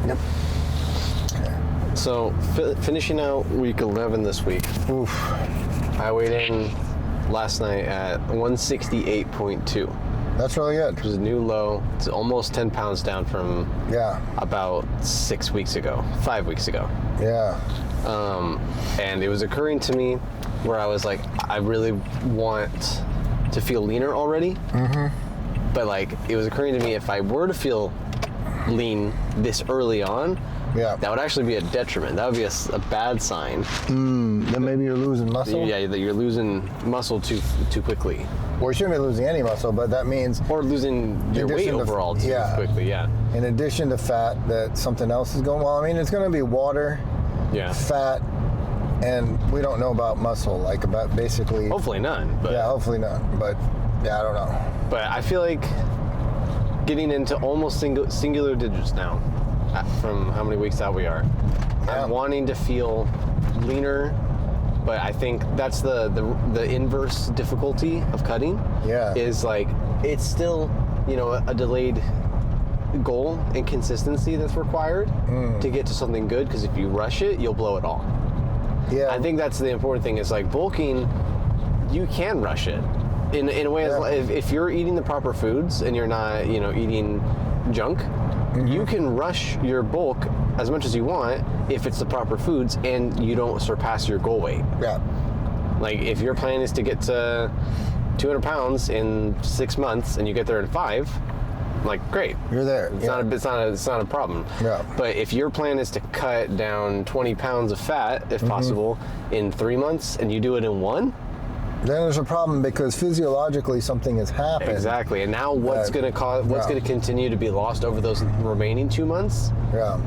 Yep. So, finishing out week 11 this week. Oof. I weighed in last night at 168.2. That's really good. Which is a new low. It's almost 10 pounds down from about 5 weeks ago. Yeah. And it was occurring to me where I was like, I really want to feel leaner already. Mm-hmm. But like, it was occurring to me, if I were to feel lean this early on, that would actually be a detriment. That would be a bad sign. Then maybe you're losing muscle? Yeah, that you're losing muscle too quickly. Or you shouldn't be losing any muscle, but that means... Or losing your weight overall too quickly, In addition to fat, that something else is going... Well, I mean, it's going to be water, fat, and we don't know about muscle, like about basically... Hopefully none. But hopefully none. But, I don't know. But I feel like getting into almost singular digits now, from how many weeks out we are. I'm wanting to feel leaner, but I think that's the inverse difficulty of cutting. Is like, it's still, a delayed goal and consistency that's required to get to something good, because if you rush it, you'll blow it all. I think that's the important thing, is like bulking, you can rush it. In a way, if you're eating the proper foods and you're not, eating junk, you can rush your bulk as much as you want if it's the proper foods and you don't surpass your goal weight. Like, if your plan is to get to 200 pounds in 6 months and you get there in 5, like, great. You're there. It's not a problem. But if your plan is to cut down 20 pounds of fat, if possible, in 3 months, and you do it in 1, then there's a problem, because physiologically something has happened. Exactly. And now what's going to continue to be lost over those remaining 2 months?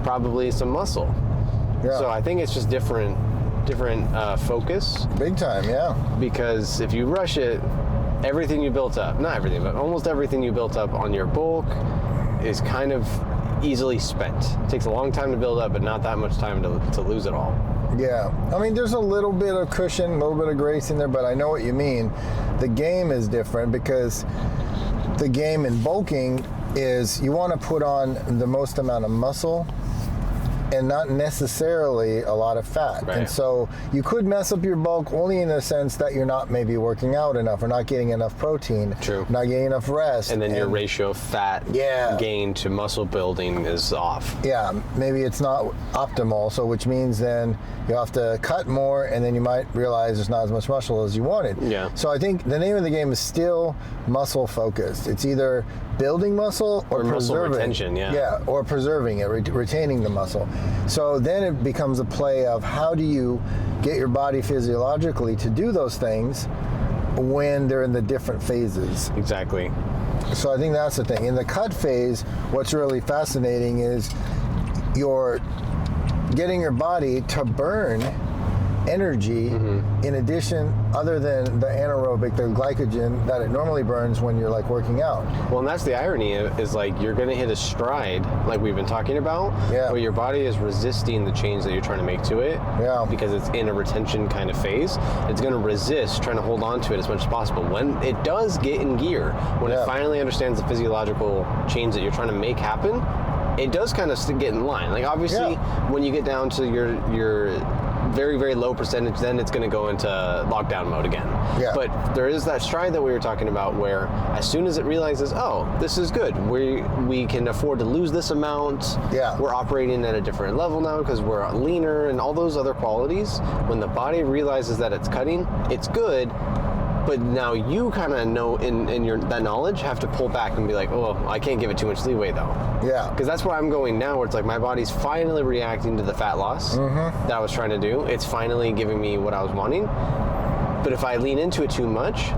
Probably some muscle. So I think it's just different focus. Big time, Because if you rush it, everything you built up, not everything, but almost everything you built up on your bulk is kind of easily spent. It takes a long time to build up, but not that much time to lose it all. I mean, there's a little bit of cushion, a little bit of grace in there, but I know what you mean. The game is different, because the game in bulking is you want to put on the most amount of muscle and not necessarily a lot of fat. And so you could mess up your bulk only in the sense that you're not maybe working out enough, or not getting enough protein, not getting enough rest. And then your ratio of fat gain to muscle building is off. Maybe it's not optimal, so which means then you have to cut more, and then you might realize there's not as much muscle as you wanted. So I think the name of the game is still muscle focused. It's either building muscle or muscle retention, or preserving it, retaining the muscle. So then it becomes a play of how do you get your body physiologically to do those things when they're in the different phases. Exactly. So I think that's the thing. In the cut phase, what's really fascinating is you're getting your body to burn energy in addition, other than the anaerobic, the glycogen that it normally burns when you're like working out. Well, and that's the irony, is like you're going to hit a stride, like we've been talking about, where your body is resisting the change that you're trying to make to it, because it's in a retention kind of phase. It's going to resist trying to hold on to it as much as possible. When it does get in gear, when it finally understands the physiological change that you're trying to make happen, it does kind of get in line. Like, obviously, when you get down to your very, very low percentage, then it's going to go into lockdown mode again. But there is that stride that we were talking about, where as soon as it realizes, oh, this is good, we can afford to lose this amount, we're operating at a different level now because we're leaner and all those other qualities, when the body realizes that it's cutting, it's good. But now you kind of know, in your that knowledge, have to pull back and be like, oh, I can't give it too much leeway though. Because that's where I'm going now, where it's like my body's finally reacting to the fat loss that I was trying to do. It's finally giving me what I was wanting. But if I lean into it too much,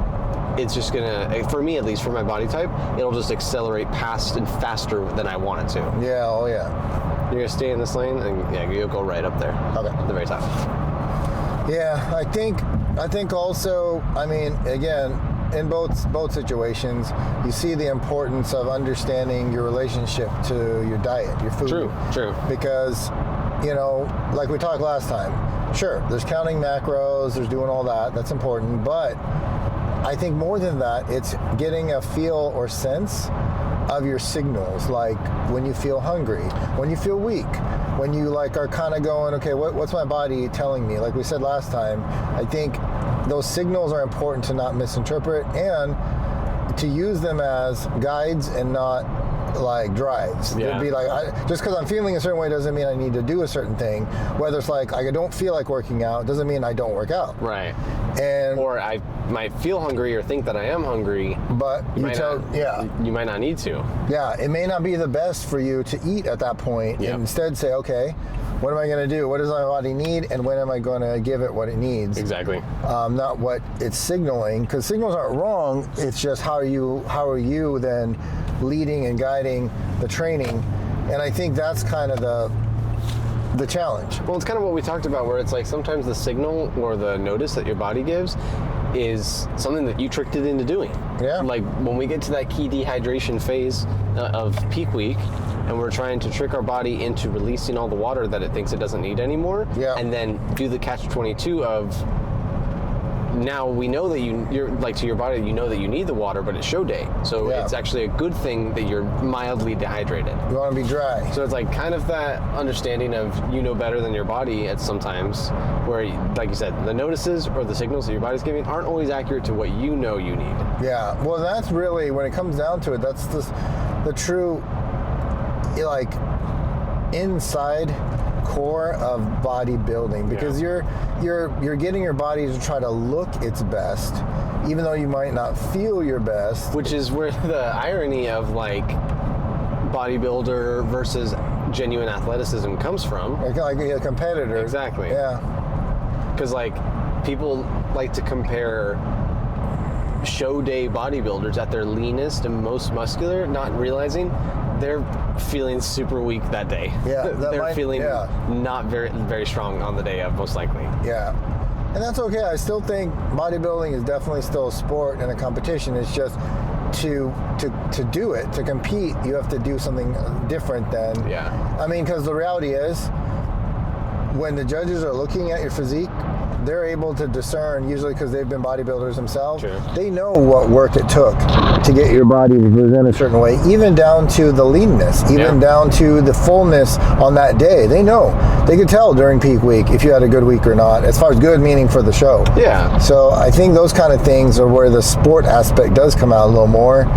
it's just gonna, for me at least, for my body type, it'll just accelerate past and faster than I want it to. You're gonna stay in this lane, and you'll go right up there. At the very top. I think also, I mean, again, in both situations, you see the importance of understanding your relationship to your diet, your food. True. Because, like we talked last time, sure, there's counting macros, there's doing all that, that's important, but I think more than that, it's getting a feel or sense of your signals, like when you feel hungry, when you feel weak, when you like are kind of going, okay, what's my body telling me? Like we said last time, I think those signals are important to not misinterpret and to use them as guides and not like drives. It'd be like, just because I'm feeling a certain way doesn't mean I need to do a certain thing. Whether it's like I don't feel like working out doesn't mean I don't work out. Right. And or I might feel hungry or think that I am hungry, but you might not need to. Yeah, it may not be the best for you to eat at that point. And instead say, okay, what am I going to do? What does my body need? And when am I going to give it what it needs? Exactly. Not what it's signaling, because signals aren't wrong. It's just how are you then leading and guiding the training. And I think that's kind of the challenge. Well, it's kind of what we talked about, where it's like sometimes the signal or the notice that your body gives is something that you tricked it into doing. Yeah. Like when we get to that key dehydration phase of peak week, and we're trying to trick our body into releasing all the water that it thinks it doesn't need anymore, and then do the catch-22 of, now we know that you're like, to your body, you know that you need the water, but it's show day. So it's actually a good thing that you're mildly dehydrated. You want to be dry. So it's like kind of that understanding of you know better than your body at sometimes, where, like you said, the notices or the signals that your body's giving aren't always accurate to what you know you need. Yeah, well, that's really, when it comes down to it, that's the true, like, inside core of bodybuilding, because you're getting your body to try to look its best, even though you might not feel your best. Which is where the irony of like bodybuilder versus genuine athleticism comes from. Like a competitor. Exactly. Yeah. Because like people like to compare show day bodybuilders at their leanest and most muscular, not realizing they're feeling super weak that day. Yeah, they're feeling not very, very strong on the day of, most likely. Yeah, and that's okay. I still think bodybuilding is definitely still a sport and a competition. It's just to do it, to compete, you have to do something different than. I mean, because the reality is, when the judges are looking at your physique, they're able to discern, usually because they've been bodybuilders themselves. True. They know what work it took to get your body to present a certain way, even down to the leanness, even down to the fullness on that day. They know. They could tell during peak week if you had a good week or not, as far as good meaning for the show. Yeah. So I think those kind of things are where the sport aspect does come out a little more.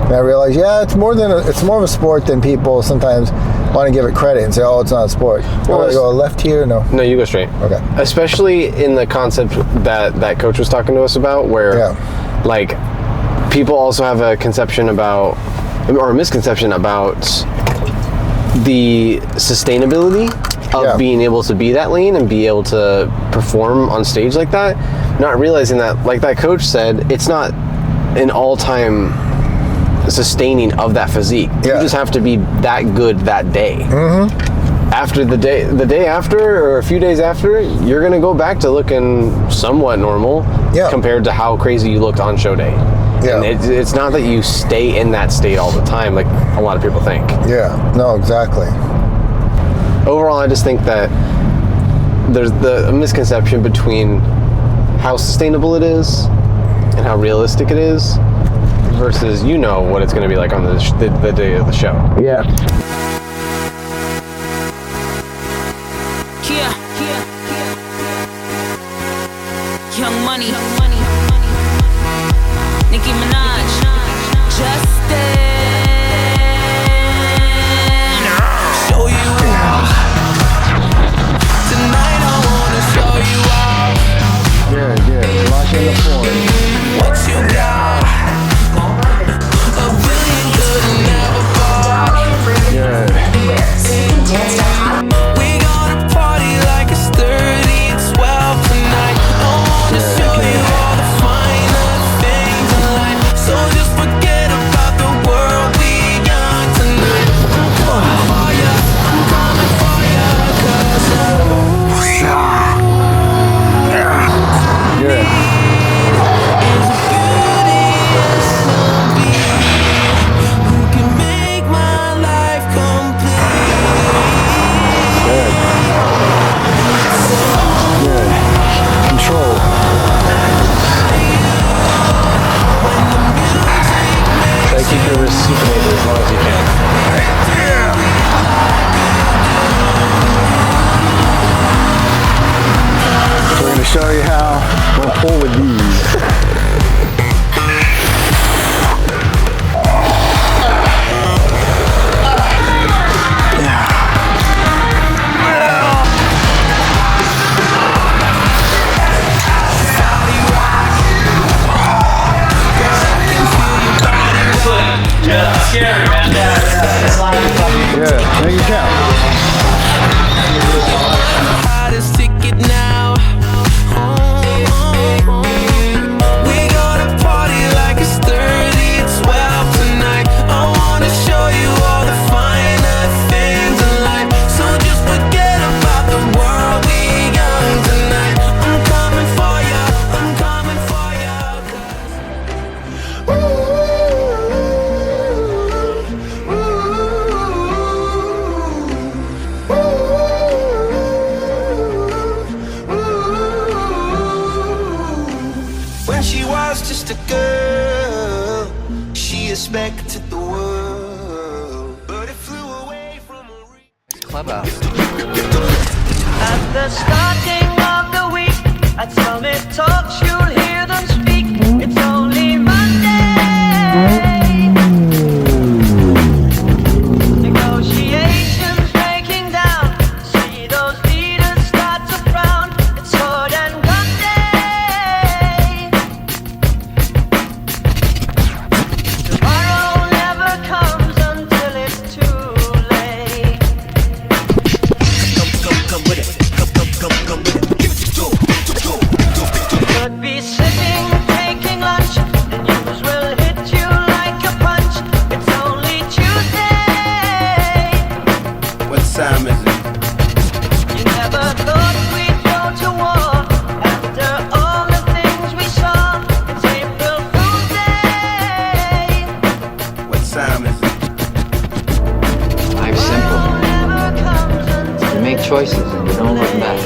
And I realize, it's more of a sport than people sometimes want to give it credit and say, oh, it's not a sport. Well, I go left here? No, you go straight. Okay. Especially in the concept that coach was talking to us about, where like people also have a conception about, or a misconception about, the sustainability of being able to be that lean and be able to perform on stage like that, not realizing that, like that coach said, it's not an all-time sustaining of that physique. You just have to be that good that day. After the day after, or a few days after, you're going to go back to looking somewhat normal compared to how crazy you looked on show day. And it's not that you stay in that state all the time like a lot of people think. No, exactly. Overall, I just think that there's a misconception between how sustainable it is and how realistic it is versus what it's going to be like on the day of the show. Young Money, Nicki Minaj, Justin, show you out. Tonight I wanna show you out. Good. Locking the form. What you got? A billion could never buy. count. Hottest ticket now. We gonna party like it's 30-12 tonight. I wanna show you all the finer things in life. So just forget about the world, we young tonight. I'm coming for ya, I'm coming for ya. When she was just a girl, she expected the world, but it flew away from her. Clubhouse. At the starting of the week, at Summit Talks, you'll hear them speak. It's only Monday. Negotiations breaking down. See those leaders start to frown. It's sword and gun day. Tomorrow never comes until it's too late. Come with it. Come with it. Could be sitting, taking lunch. The news will hit you like a punch. It's only Tuesday. What time is it? You never thought we'd go to war after all the things we saw. It's April Fool's Day. What time is it? Life's simple. Never comes until You make choices and you don't look back.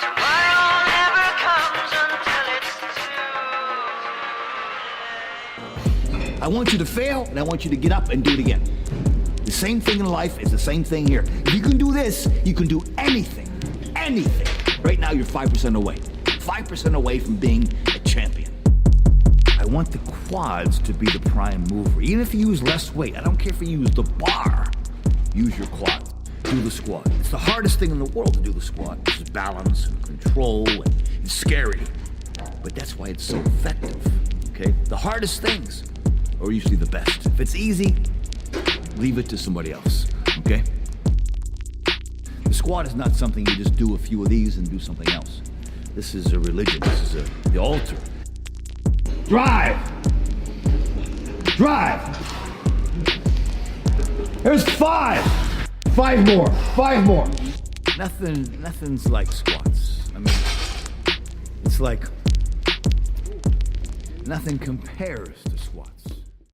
tomorrow never comes until it's too I want you to fail, and I want you to get up and do it again. The same thing in life is the same thing here. If you can do this, you can do anything. Anything. Right now, you're 5% away. 5% away from being a champion. I want the quads to be the prime mover. Even if you use less weight, I don't care if you use the bar. Use your quads. Do the squat. It's the hardest thing in the world to do the squat. It's balance and control, and it's scary. But that's why it's so effective, okay? The hardest things are usually the best. If it's easy, leave it to somebody else, okay? The squat is not something you just do a few of these and do something else. This is a religion. This is the altar. Drive! Drive! There's 5! 5 more. 5 more. Nothing's like squats. I mean, it's like nothing compares to squats.